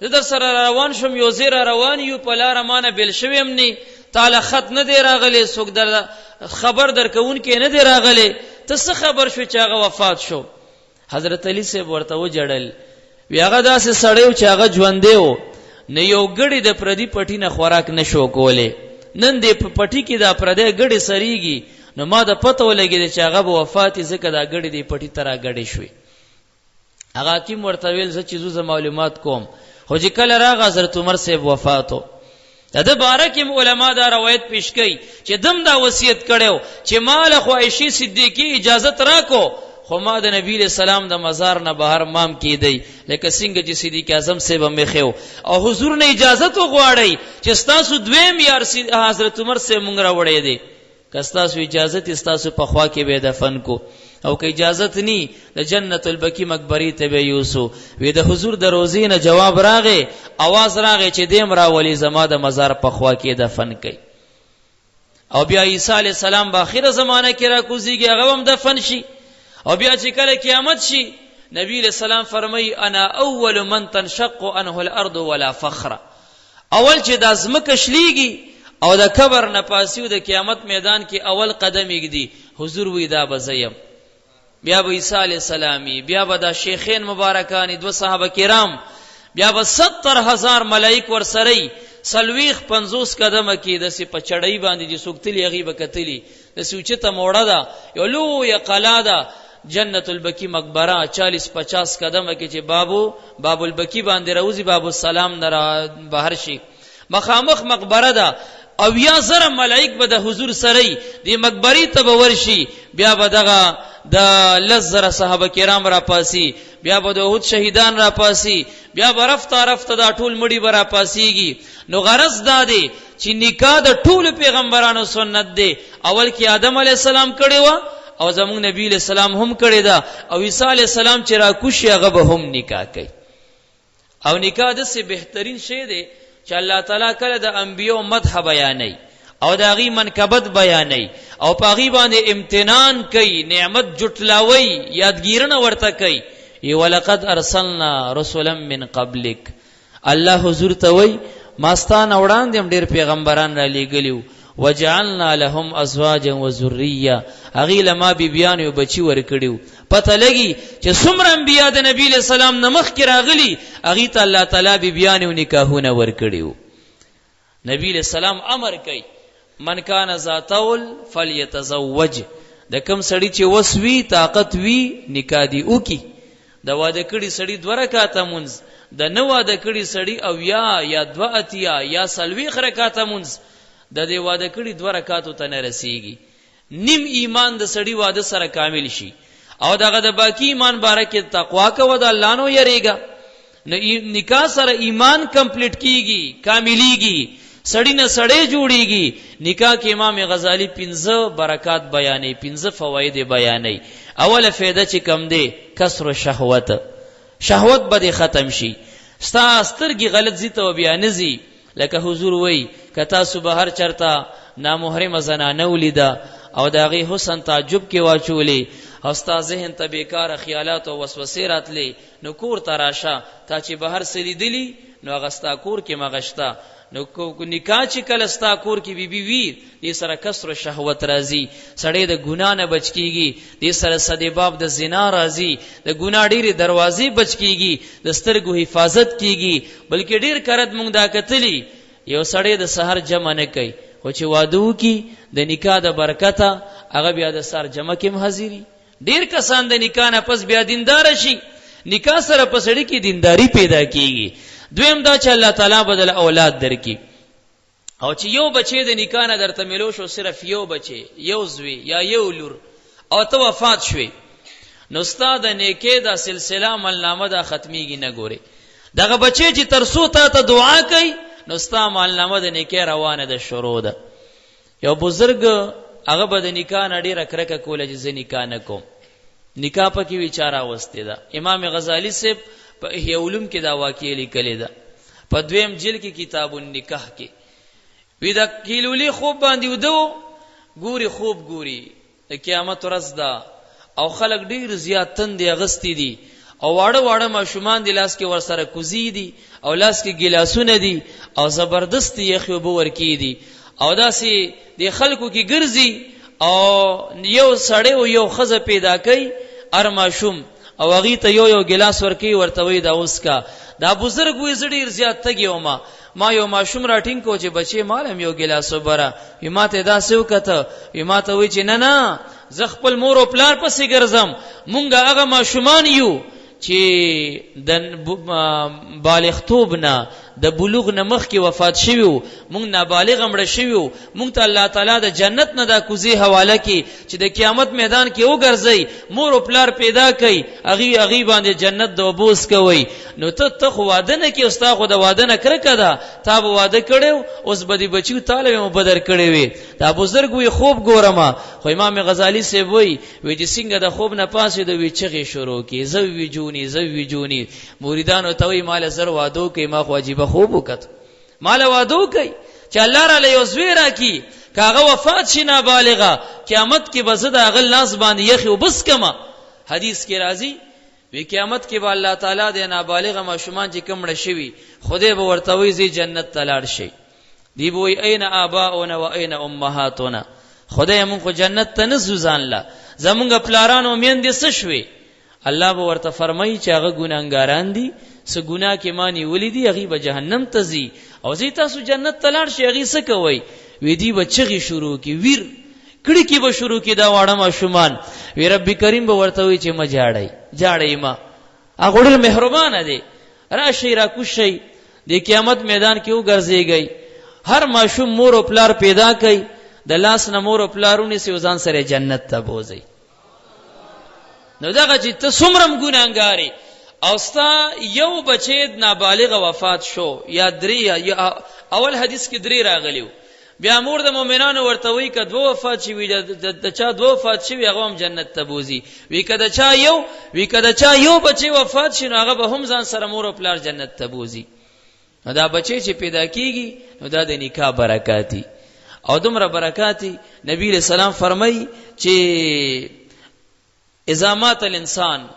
زه در سره روان شم یو زیره روان یو په لار مانه بل شویم نه تعالی خط نه دی راغلی څوک در خبر درکون کې نه دی راغلی ته څه خبر شو چې هغه وفات شو حضرت علی سے ورته و جړل وی هغه داسې سړیو چې هغه ژوند دیو نه یو ګړی د پردی پټی نه خوراک نشو کوله نن دې په پټی کې دا پردی ګړی سریږي نو ما د پته ولګی چې هغه وفات زکه دا ګړی دې پټی ترا ګړی شوی هغه حکیم ورته ویل چې زو معلومات کوم خو چې کله راغ حضرت عمر صاحب وفاتو د بارکه علماء دا روایت پیش کړي چې دم دا وصیت کړو چې مال خو عائشہ صدیقہ اجازه راکو خو ما د نبی له سلام د مزار نه بهر مام کیدی لکه څنګه چې صدیق اعظم صاحب مخیو او حضور نه اجازه تو غواړي چې تاسو دویم یار حضرت عمر سے مونږ را وړې دي کستا سو اجازه تاسو په خوا کې به دفن کو او که اجازت نی د جنت البقیع مقبرې ته به یوسو وی د حضور د روزي نه جواب راغې आवाज راغې چې دیم را ولی زما د مزار په خوا کې دفن کړي او بیا عیسی علی السلام په اخره زمانہ کې را کوزيږي هغه هم دفن شي او بیا چې کله قیامت شي نبی علیہ السلام فرمای انا اول من تنشق عنه الارض ولا فخر اول چې د ازمکه شلیږي او د قبر نه پاسیو د قیامت میدان کې اول قدم یګدي حضور وی دا بزیم بیا به عیسی علیہ السلامی بیا به د شیخین مبارکان دو صحابه کرام بیا به 70000 ملائک ور سره سلويخ 50 قدمه کې د سی په چړای باندې چې سوکتلی غیبه کتلی د سوچته موړه دا یو لوی قلا ده جنت البقیع مقبره 40-50 قدمه کې چې باب البقیع باندې روزي باب السلام نه بهر شي مخامخ مقبره ده او یا زره ملائک به د حضور سره دی مقبره ته ورشي بیا به دغه د لزر صحابه کرام را پاسی بیا به د احد شهیدان را پاسی بیا به رفته دا ټول مړي برا پاسیږي نو غرض دا دی چې نکاح د ټول پیغمبرانو سنت دی اول کې آدم علی السلام کړي وا او زموږ نبی علیہ السلام هم کړي دا او عیسی علیہ السلام چې را کوشي هغه به هم نکاح کوي او نکاح د څه بهترین شی دی چې الله تعالی کله د انبیو مدح بیانوي او د هغې منقبت بیانوي او په هغې باندې امتنان کوي، نعمت جټلاوي، یادګیرنه ورته کوي. ولقد ارسلنا رسلا من قبلک، الله حضور ته وایي ما ستا نه وړاندې هم ډېر پیغمبران را لیږلي، وجعلنا لهم ازواجا وذریه، هغې له ما بیبیانو یو بچي ورکړي. پته لګي چې څومره انبیا د نبي علیه السلام نه مخکې راغلي، هغې ته الله تعالی بیبیانو نکاحونه ورکړي. نبی علیه السلام امر کوي من کان ذا طول فلیتزوج، د کم سړي چې وس وي طاقت وي نکاح دې وکړي. د واده کړي سړي 2 رکعاته مونځ، د نه واده کړي سړي 80 یا 82 یا 40 رکعاته مونځ، د دې واده کړي 2 رکعاتو ته نه رسیږي. نیم ایمان د سړي واده سره کامل شي او دغه د باقی ایمان باره کې تقوا کوه، د الله نو یریږه. نکاح سره ایمان کمپلیټ کیږي، کاملیږي، سړی نه سړی جوړیږي. نکاح کې امام غزالی 5 برکات بیانې، 5 فواید بیانې. اوله فایده چې کم دی کسر شهوت، شهوت به ختم شي. ستا سترګې غلط زی ته بیا نزي، لکه حضور وای کتا صبح هر چرتا نامحرم زنانه ولیدا او د هغې حسن تعجب کې واچولې او ستا ذهن ته بیکاره خیالات او وسوسې راتلې، نو کور ته راشه، تا چې بهر څه لیدلي نو هغه ستا کور کې مغه شته. نو نکاح چې کله ستا کور کې بیبي وي، دې سره کسر شهوت راځي، سړی د ګناه نه بچ کیږي، دې سره صدباب د زنا راځي، د ګناه ډېرې دروازې بچ کیږي، د سترګو حفاظت کیږي. بلکې ډېر کرت مونږ دا کتلی یو سړی د سحر جمع نه کوي، خو چې واده وکړي د نکاح د برکته هغه بیا د سحر جمع کې هم حاضري. ډېر کسان د نکاح نه پس بیا دیندار شي، نکاح سره په سړي کې دینداری پیدا کیږي. دویم دا چې الله تعالی بدل اولاد درکې، او چې یو بچی د نکاح نه درته ملو شو، صرف یو بچی، یو زوی یا یو لور، او ته وفات شوي، نو ستا د نیکۍ دا سلسله عملنامه دا ختمیږي نه ګورې. دغه بچی چې تر څو تا ته دعا کوي نو ستا عملنامه د نیکۍ روانه ده، شروع ده. یو بزرګ هغه به د نکاح نه ډېره کرکه کوله چې زه نکاح نه کوم، نکاح پکې وچاره واستې ده. امام غزالی صاحب په احیاء علوم کې دا واقعه لیکلې ده، په 2م جلد کې کتاب النکاح کې. وی دا کیلولي خوب باندې ودو ګوري، خوب ګوري د قیامت ورځ ده او خلک ډیر زیات تندې اغستې دي او واړه واړه ماشومان د لاس کې ورسره کوزي دي او لاس کې ګلاسونه دي او زبردست یخ وبو ورکی دي او داسې د خلکو کې ګرځي او یو سړی او یو خزه پیدا کوي ار ماشوم او هغې ته یو ګلاس ورکوي، ورته وایي دا اوس کا. دا بزرګ وایي زه ډېر زیات تږی وم، ما یو ماشوم راټینګ کو چې بچې مال هم یو ګلاس وبره. وي ما ته داسې وکته، وي ما ته وایي چې نه نه زه خپل مور او پلار پسې ګرځم، مونږ هغه ماشومان یو چې د بالغتوب نه د بلوغ نه مخکې وفات شوي وو، مونږ نابالغ مړه شوي وو. مونږ ته الله تعالی د جنت نه دا کوزې حواله کړي چې د قیامت میدان کې وګرځئ، مور او پلار پیدا کوي، هغې باندې جنت د وبوس کوئ. نو ته خو واده نه کې، ستا خو د واده نه کرکه ده، تا به واده کړی اوس به دې بچي تاله به مو بدر کړی وي. دا بزرګ وایي خوب ګورمه، خو امام غزالی صاحب وایي چې څنګه د خوب نه پاسېده وي چغې شروع کړي، زه ویجوني زه ویجوني. مریدانو ته وایي ماله زر واده کوي، ما خو عجیبه خوب وکړ، ماله واده کوي چې الله را له یو زوی راکړي، که هغه وفات شي نابالغه، قیامت کې به زه د هغه لاس باندې یخې وبس کړمه. حدیث کې راځي وی قیامت کې به الله تعالی د نابالغه ماشومان چې کوم مړه شوي خدای به ورته وایي ځئ جنت ته لاړ شئ. دی به وایي این آباؤنا و این امهاتنا، خدای مونږ خو جنت ته نه ځو ځان له، زمونږ پلاران او میندې څه شوې؟ الله به ورته فرمایي چې هغه ګناهګاران دي، څه ګناه کې ما نیولي دي، هغې به جهنم ته ځي، او ځئ تاسو جنت ته لاړ شئ. هغې څه کوئ؟ وی دی به چغې شروع کړي، ویر کړي کې به شروع کړي دا واړه ماشومان. وی رب کریم به ورته وایي چې مه جاړئ، جاړئ ما، هغه ډېر مهربانه دی، راشئ راکوز شئ، د قیامت میدان کې وګرځېږئ. هر ماشوم مور او پلار پیدا کوي، د لاس نه مور او پلار ونیسئ او ځان سره جنت ته بوځئ. نو دغه چې ته څومره هم ګناهګار او ستا یو بچی نابالغه وفات شو یا 3، اول حدیث کې 3 راغلیو، بیا مور د مؤمنانو ورته وایي که 2 وفات شوي، د چا 2 وفات شوي هغه هم جنت ته بوځي. وی که د چا یو بچی وفات شي نو هغه به هم ځان سره مور او پلار جنت ته بوځي. نو دا بچی چې پیدا کیږي نو دا د نکاح برکاتی او دومره برکاتی. نبی علیہ السلام فرمای چې اذا مات الانسان،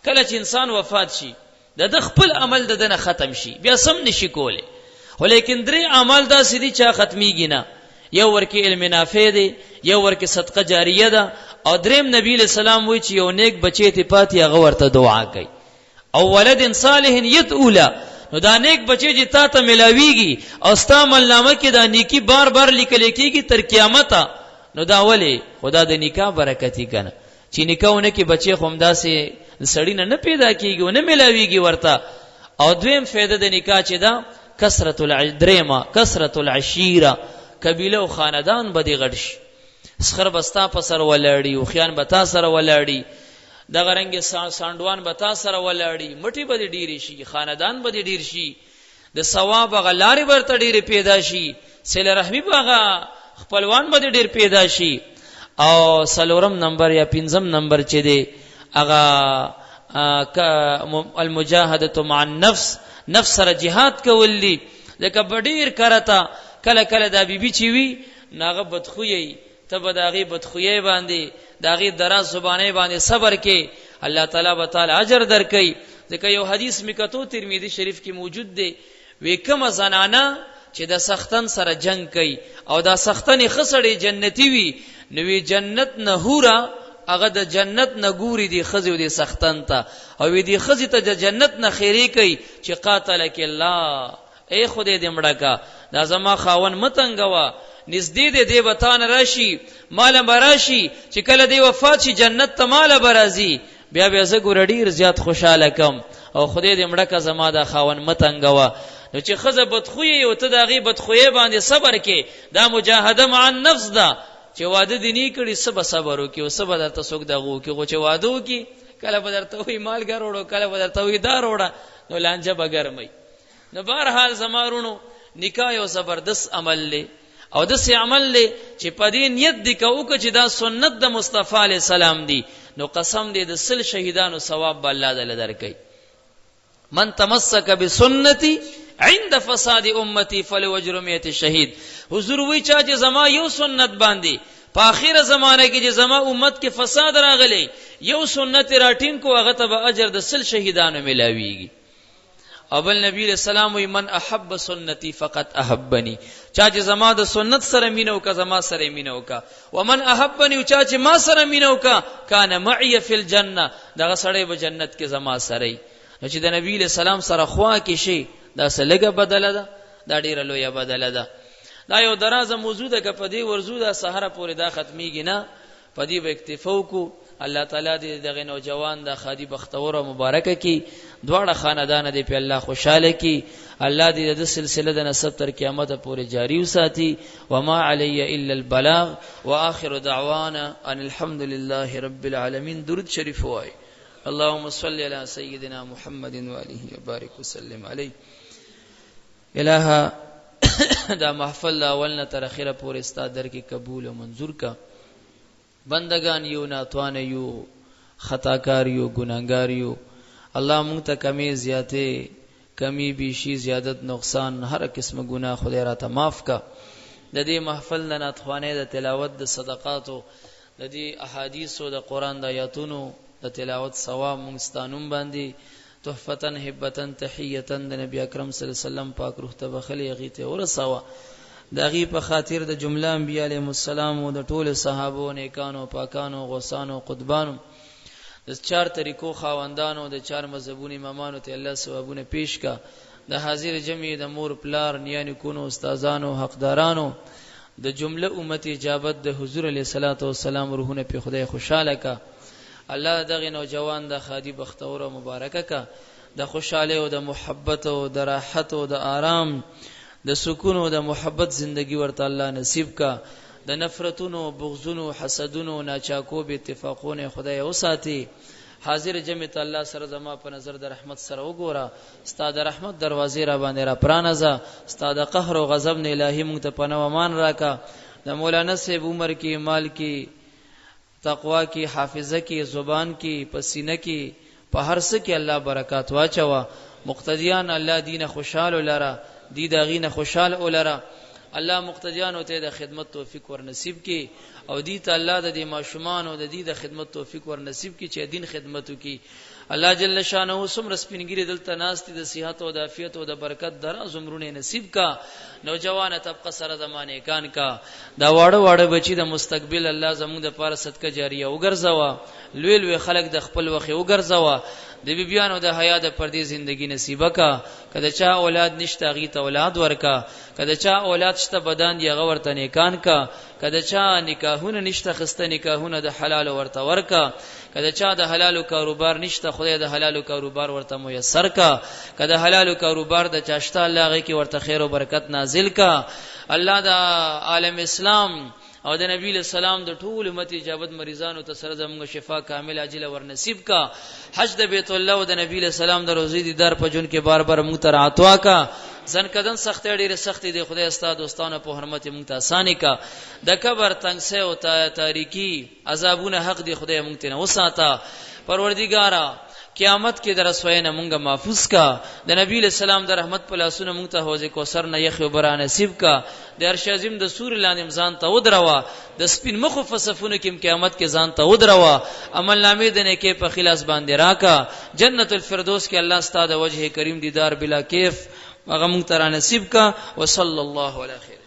کله چې انسان وفات شي د خپل عمل دنه ختم شي، بیا سم نشي کوله، ولیکن درې اعمال دا سدي چا ختميږي نه. یو ورکی علم نافع دی، یو ورکی صدقه جاریه ده، او دریم نبی علیہ السلام وی چې یو نیک بچی ته پاتې هغه ورته دعا کوي، او ولد صالح یدعو له. نو دا نیک بچی چې تا ته ملاویږي او ستا عملنامه کې دا نیکی بار بار لیکل کېږي تر قیامت. نو دا ولی خدا د نکاح برکتی کنه چې نکاحونه کې بچی خومدا سي سړی نه پیدا کیږي او نه ملاویږي ورته. او دویم فائدہ د نکاح چې دا کثرت العشیره، قبیله او خاندان به دی غړش، سخر بستا په سر ولاړی او خیان بتا سر ولاړی، د غرنګ ساندوان بتا سر ولاړی، مټي به ډیری شي، خاندان به ډیر شي، د ثواب غلاري ورته ډیر پیدا شي، صله رحمی به خپلوان به ډیر پیدا شي. او سلورم نمبر یا پنځم نمبر چې دی هغه المجاهده مع النفس، نفس سره jihad کول دي. ځکه بډیر کرتا کله کله دا بیبي چې وی ناغه بدخویی ته به داغي بدخویی باندې داغي دراز زبانه باندې صبر کې، الله تعالی به تعالی اجر درکې. ځکه یو حدیث میکتو ترمذی شریف کې موجود دی، وی کوم زنانه چې د سختن سره جنگ کوي او دا سختن خسړې جنتی وي، نو وی جنت نه هورا هغه د جنت نه ګوري دی خزو دی سختن ته، او وی دی خزی ته د جنت نه خیری کوي چې قاتلک الله، اے خدای دې مړه کا دا زما خاون متنګوا، نږدې دې دی وطن راشي مال براشي، چې کله دی وفات شي جنت ته مال برازي، بیا زه ګور ډیر زیات خوشاله کم، او خدای دې مړه کا زما دا خاون متنګوا. نو چې خزه بدخوی او ته داغي بدخوی باندې صبر کې، دا مجاهده مع النفس ده. چې واده دینی کړي سبا صبر وکي او سبا درته څوک دغو کې، چې واده وکي کله به درته وي مال ګروړو، کله به درته وي دار وړه، نو لانجه بګرمي. نو بهر حال زمارونو نکاح یو زبردست عمل له، او داسې عمل له چې په دې نیت دی کو چې دا سنت د مصطفی علی السلام دی، نو قسم دې د سل شهیدانو ثواب به الله تعالی درکړي. من تمسک بسنتی عند فساد امتی فلو اجر 100 شهید. حضور وی چا چې زما یو سنت باندې په اخیره زمانه کې چې زما امت کې فساد راغلی، یو سنت راټین کو هغه ته به اجر د سل شهیدانو ملاویږي. اول نبی علیہ السلام وی من احب سنتی فقط احبنی، چا چې زما د سنت سره مینو کا زما سره مینو کا، ومن احبنی، چا چې ما سره مینو کا کان معی فی الجنه، دغه سړی به جنت کې زما سره. نو چې د نبی علیہ السلام سره خوا کې شي دا سلګه بدله ده، دا ډیره لویه بدله ده. دا یو درازه موضوع ده، که په دې ورزو دا سحر پورې دا ختمیږي نه، په دې به اکتفا کو. الله تعالی دې دغه نوجوان د خادي بختور او مبارکه کی، دواړه خاندان دې په الله خوشاله کی، الله دې د سلسله د نسب تر قیامت پورې جاری وساتي. وما علی الا البلاغ واخر دعوانا ان الحمد لله رب العالمین. درود شریف وای. اللهم صل علی سیدنا محمد و آله وبارک وسلم علیه. الہ دا محفل اول نه تر اخره پورې ستاسو در کې قبول او منظور کا. بندگان یو ناتوان یو، خطاکار یو، گناهګار یو. الله مونږ ته کمی زیاته، کمی بیشی، زیادت نقصان، هر قسم گناه خدای را ته معاف کا. د دې محفل نه ناتوانه د تلاوت د صدقاتو، د دې احادیث او د قران د آیاتونو د تلاوت ثواب مونږ ستانوم باندې تحفتن هبتن تحیتن د نبی اکرم صلی الله علیه وسلم پاک روح ته بخلی غیته ورسوا. د غی په خاطر د جمله انبیاء علیهم السلام او د ټول صحابو نیکانو پاکانو غوسانو قطبانو د چار طریقو خاوندانو د چار مذهبونو امامانو ته الله ثوابونه پیش کا. د حاضر جمع د مور پلار نیانی کونو استادانو حقدارانو د جمله امت اجابت د حضور علیه الصلاۃ والسلام روحونه په خدای خوشاله کا. الله دغه نوجوان د خادي بختور او مبارکه کا، د خوشاله او د محبت او د راحت او د آرام، د سکون او د محبت زندگی ورته الله نصیب کا. د نفرتونو، بغضونو، حسدونو، ناچاکو به اتفاقونه خدای وساتي. حاضر جمع ته الله سره زما په نظر د رحمت سره وګوره. ستاسو د رحمت دروازې را باندې را پرانځه. ستاسو د قهر او غضب نه الهي مونږ ته پناه امان راکا. د مولانا صاحب عمر کې، مال کې، تقوا کی، حافظه کی، زبان کی، پسینه کی، په هر څه کې الله برکات واچوا. مقتدیان الله دین خوشاله لرا، دی دا غینه خوشحال اولره الله مقتدیانو ته د خدمت توفیق ور نصیب کی او دی ته الله د دې ماشومان او د دې د خدمت توفیق ور نصیب کی چې دین خدمتو کی الله جل شانه سمر سپینګری دلته ناس دي د صحت او د عافیت او د برکت در زمرونه نصیب کا نوجوان طبقه سره زمانه کان کا دا واړه واړه بچی د مستقبل الله زموږ د پاره صدقه جاریه وګرځوا لوی لوی خلق د خپل وخت وګرځوا د بیبیانو د حیا د پردي زندگی نصیبه کا کله چا اولاد نشته غي ته اولاد ورکا کله چا اولاد شته بدن دی غور ته نیکان کا کله چا نکاحونه نشته خسته نکاحونه د حلال ورته ورکا کله چا د حلالو کاروبار نشته خدای د حلالو کاروبار ورته میسر کا کله حلالو کاروبار د چاشته الله غي کی ورته خیر او برکت نازل کا الله د عالم اسلام او د نبی له سلام د ټول امت اجابت مریضانو ته سره زموږ شفا کامل عاجله ور نصیب کا حج د بیت الله او د نبی له سلام د روزي دیدار په جون کې بار بار موږ ته راتوا کا ځن کدن سخت ډېر سخت دي خدای استاد دوستانو په حرمت موږ ته اسانه کا د قبر تنگ سه او تاریکی عذابونه حق دي خدای موږ ته وساته پروردګارا قیامت کې در رسوینه مونږه محفوظ کا د نبی له سلام د رحمت په لاسونو مونږ ته حوض کوثر نه یخ وبره نصیب کا د عرش عظیم د سور لاندې ځان ته ودروا د سپین مخ فصفونه کې قیامت کې ځان ته ودروا عمل نامې د نیکه په خلاص باندې راکا جنت الفردوس کې الله ستاسو د وجه کریم دیدار بلا کیف هغه مونږ ته نصیب کا وصلی الله علی خیر